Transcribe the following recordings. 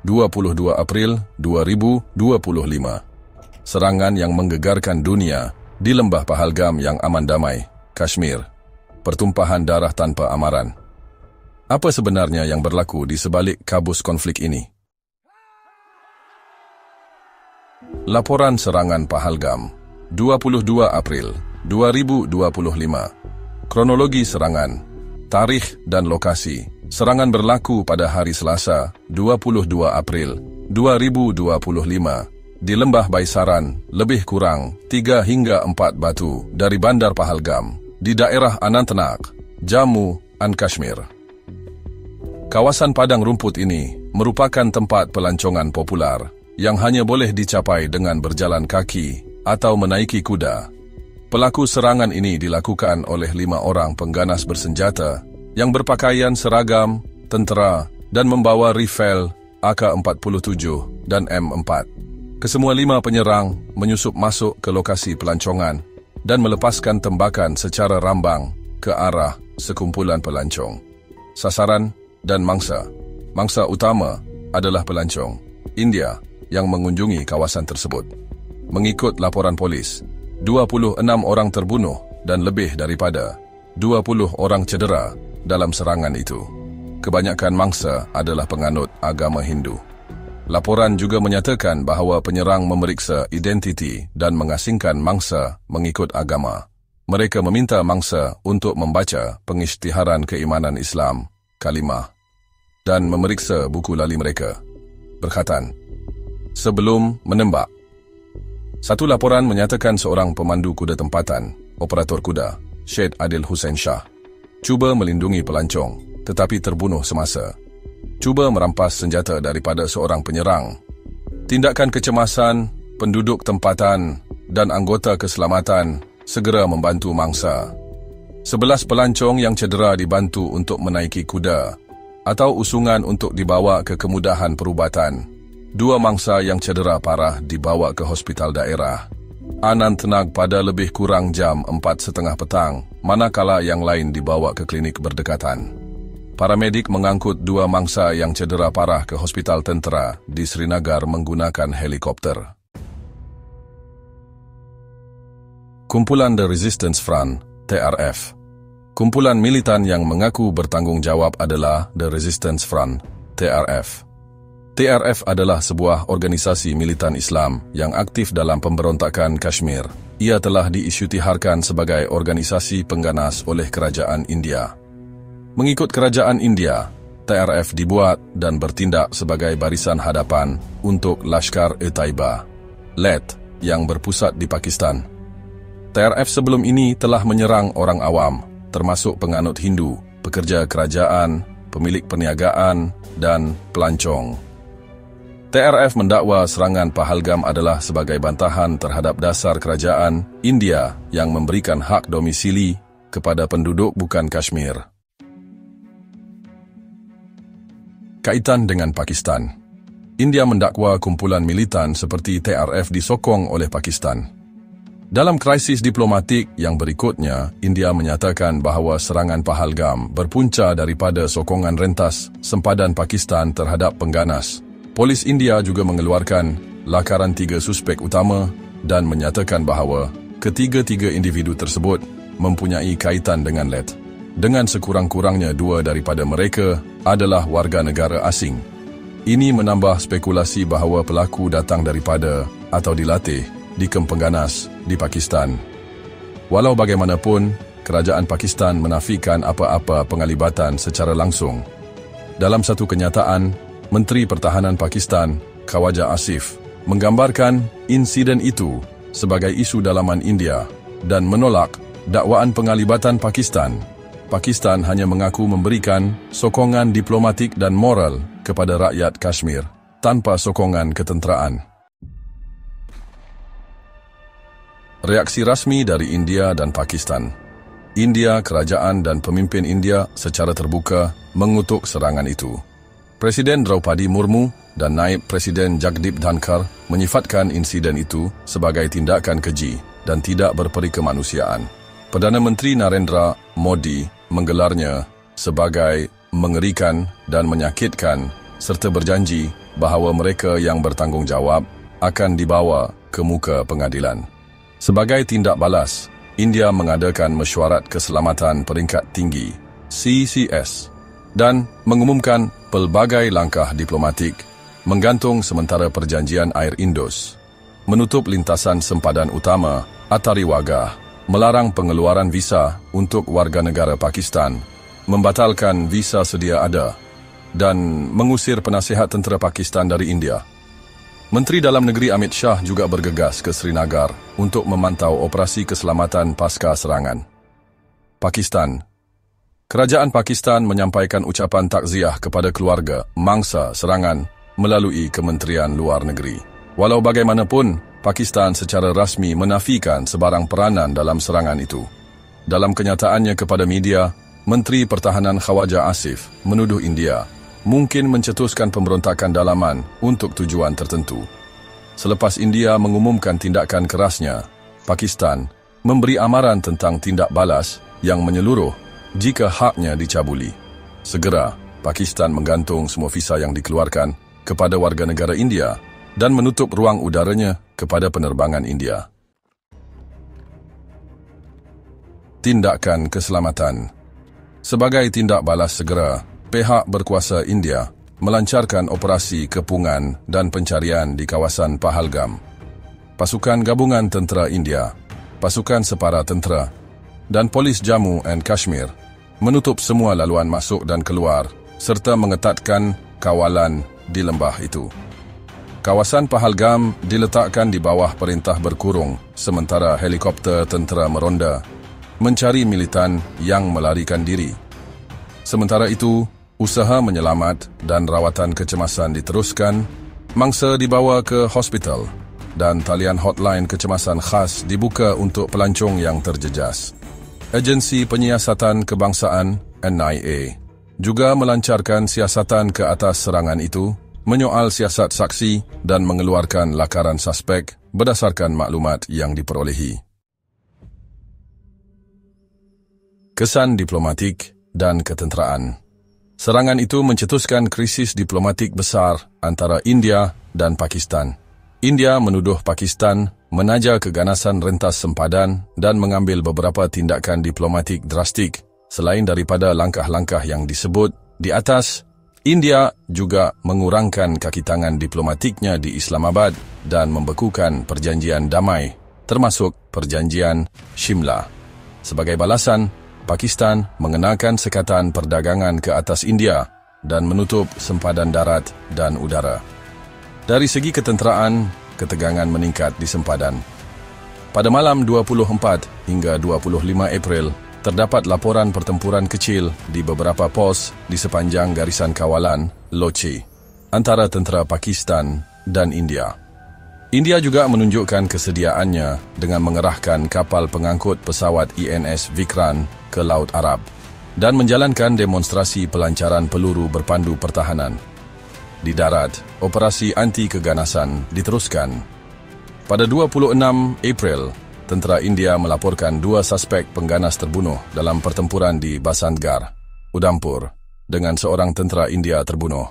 22 April 2025. Serangan yang menggegarkan dunia di lembah Pahalgam yang aman damai, Kashmir. Pertumpahan darah tanpa amaran. Apa sebenarnya yang berlaku di sebalik kabus konflik ini? Laporan serangan Pahalgam, 22 April 2025. Kronologi serangan, tarikh dan lokasi. Serangan berlaku pada hari Selasa, 22 April 2025 di Lembah Baisaran, lebih kurang 3 hingga 4 batu dari Bandar Pahalgam di daerah Anantnag, Jammu and Kashmir. Kawasan padang rumput ini merupakan tempat pelancongan popular yang hanya boleh dicapai dengan berjalan kaki atau menaiki kuda. Pelaku serangan ini dilakukan oleh 5 orang pengganas bersenjata yang berpakaian seragam, tentera dan membawa rifle AK-47 dan M4. Kesemua 5 penyerang menyusup masuk ke lokasi pelancongan dan melepaskan tembakan secara rambang ke arah sekumpulan pelancong. Sasaran dan mangsa. Mangsa utama adalah pelancong India yang mengunjungi kawasan tersebut. Mengikut laporan polis, 26 orang terbunuh dan lebih daripada 20 orang cedera dalam serangan itu. Kebanyakan mangsa adalah penganut agama Hindu. Laporan juga menyatakan bahawa penyerang memeriksa identiti dan mengasingkan mangsa mengikut agama. Mereka meminta mangsa untuk membaca pengisytiharan keimanan Islam, kalimah, dan memeriksa buku lali mereka, berkhatan, sebelum menembak. Satu laporan menyatakan seorang pemandu kuda tempatan, operator kuda, Syed Adil Hussain Shah, cuba melindungi pelancong tetapi terbunuh semasa cuba merampas senjata daripada seorang penyerang. Tindakan kecemasan, penduduk tempatan dan anggota keselamatan segera membantu mangsa. 11 pelancong yang cedera dibantu untuk menaiki kuda atau usungan untuk dibawa ke kemudahan perubatan. 2 mangsa yang cedera parah dibawa ke hospital daerah Anantnag pada lebih kurang jam 4:30 petang, manakala yang lain dibawa ke klinik berdekatan. Paramedik mengangkut 2 mangsa yang cedera parah ke hospital tentera di Srinagar menggunakan helikopter. Kumpulan The Resistance Front, TRF. Kumpulan militan yang mengaku bertanggungjawab adalah The Resistance Front, TRF. TRF adalah sebuah organisasi militan Islam yang aktif dalam pemberontakan Kashmir. Ia telah diisytiharkan sebagai organisasi pengganas oleh kerajaan India. Mengikut kerajaan India, TRF dibuat dan bertindak sebagai barisan hadapan untuk Lashkar-e-Taiba, LET, yang berpusat di Pakistan. TRF sebelum ini telah menyerang orang awam, termasuk penganut Hindu, pekerja kerajaan, pemilik perniagaan, dan pelancong. TRF mendakwa serangan Pahalgam adalah sebagai bantahan terhadap dasar kerajaan India yang memberikan hak domisili kepada penduduk bukan Kashmir. Kaitan dengan Pakistan. India mendakwa kumpulan militan seperti TRF disokong oleh Pakistan. Dalam krisis diplomatik yang berikutnya, India menyatakan bahawa serangan Pahalgam berpunca daripada sokongan rentas sempadan Pakistan terhadap pengganas. Polis India juga mengeluarkan lakaran 3 suspek utama dan menyatakan bahawa ketiga-tiga individu tersebut mempunyai kaitan dengan LET. Dengan sekurang-kurangnya 2 daripada mereka adalah warga negara asing. Ini menambah spekulasi bahawa pelaku datang daripada atau dilatih di kamp pengganas di Pakistan. Walau bagaimanapun, kerajaan Pakistan menafikan apa-apa pengalibatan secara langsung. Dalam satu kenyataan, Menteri Pertahanan Pakistan, Khawaja Asif, menggambarkan insiden itu sebagai isu dalaman India dan menolak dakwaan pengalibatan Pakistan. Pakistan hanya mengaku memberikan sokongan diplomatik dan moral kepada rakyat Kashmir tanpa sokongan ketenteraan. Reaksi rasmi dari India dan Pakistan. India, kerajaan dan pemimpin India secara terbuka mengutuk serangan itu. Presiden Draupadi Murmu dan Naib Presiden Jagdeep Dhankar menyifatkan insiden itu sebagai tindakan keji dan tidak berperi kemanusiaan. Perdana Menteri Narendra Modi menggelarnya sebagai mengerikan dan menyakitkan serta berjanji bahawa mereka yang bertanggungjawab akan dibawa ke muka pengadilan. Sebagai tindak balas, India mengadakan Mesyuarat Keselamatan Peringkat Tinggi (CCS) dan mengumumkan pelbagai langkah diplomatik menggantung sementara perjanjian air Indus, menutup lintasan sempadan utama Attariwagah, melarang pengeluaran visa untuk warga negara Pakistan, membatalkan visa sedia ada dan mengusir penasihat tentera Pakistan dari India. Menteri Dalam Negeri Amit Shah juga bergegas ke Srinagar untuk memantau operasi keselamatan pasca serangan. Pakistan. Kerajaan Pakistan menyampaikan ucapan takziah kepada keluarga mangsa serangan melalui Kementerian Luar Negeri. Walau bagaimanapun, Pakistan secara rasmi menafikan sebarang peranan dalam serangan itu. Dalam kenyataannya kepada media, Menteri Pertahanan Khawaja Asif menuduh India mungkin mencetuskan pemberontakan dalaman untuk tujuan tertentu. Selepas India mengumumkan tindakan kerasnya, Pakistan memberi amaran tentang tindak balas yang menyeluruh jika haknya dicabuli. Segera, Pakistan menggantung semua visa yang dikeluarkan kepada warga negara India dan menutup ruang udaranya kepada penerbangan India. Tindakan keselamatan. Sebagai tindak balas segera, pihak berkuasa India melancarkan operasi kepungan dan pencarian di kawasan Pahalgam. Pasukan gabungan tentera India, pasukan separa tentera dan polis Jammu and Kashmir menutup semua laluan masuk dan keluar serta mengetatkan kawalan di lembah itu. Kawasan Pahalgam diletakkan di bawah perintah berkurung sementara helikopter tentera meronda mencari militan yang melarikan diri. Sementara itu, usaha menyelamat dan rawatan kecemasan diteruskan, mangsa dibawa ke hospital dan talian hotline kecemasan khas dibuka untuk pelancong yang terjejas. Agensi Penyiasatan Kebangsaan NIA juga melancarkan siasatan ke atas serangan itu, menyoal siasat saksi dan mengeluarkan lakaran suspek berdasarkan maklumat yang diperolehi. Kesan diplomatik dan ketenteraan. Serangan itu mencetuskan krisis diplomatik besar antara India dan Pakistan. India menuduh Pakistan menaja keganasan rentas sempadan dan mengambil beberapa tindakan diplomatik drastik. Selain daripada langkah-langkah yang disebut di atas, India juga mengurangkan kaki tangan diplomatiknya di Islamabad dan membekukan perjanjian damai, termasuk perjanjian Shimla. Sebagai balasan, Pakistan mengenakan sekatan perdagangan ke atas India dan menutup sempadan darat dan udara. Dari segi ketenteraan, ketegangan meningkat di sempadan. Pada malam 24 hingga 25 April, terdapat laporan pertempuran kecil di beberapa pos di sepanjang garisan kawalan Loche antara tentera Pakistan dan India. India juga menunjukkan kesediaannya dengan mengerahkan kapal pengangkut pesawat INS Vikrant ke Laut Arab dan menjalankan demonstrasi pelancaran peluru berpandu pertahanan. Di darat, operasi anti-keganasan diteruskan. Pada 26 April, tentera India melaporkan 2 suspek pengganas terbunuh dalam pertempuran di Basantgarh, Udhampur, dengan seorang tentera India terbunuh.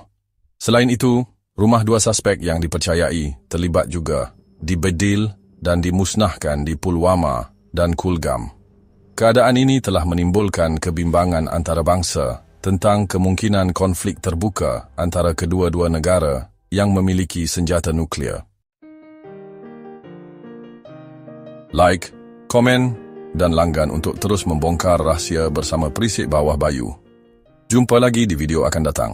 Selain itu, rumah 2 suspek yang dipercayai terlibat juga dibedil dan dimusnahkan di Pulwama dan Kulgam. Keadaan ini telah menimbulkan kebimbangan antarabangsa tentang kemungkinan konflik terbuka antara kedua-dua negara yang memiliki senjata nuklear. Like, komen dan langgan untuk terus membongkar rahsia bersama Perisik Bawah Bayu. Jumpa lagi di video akan datang.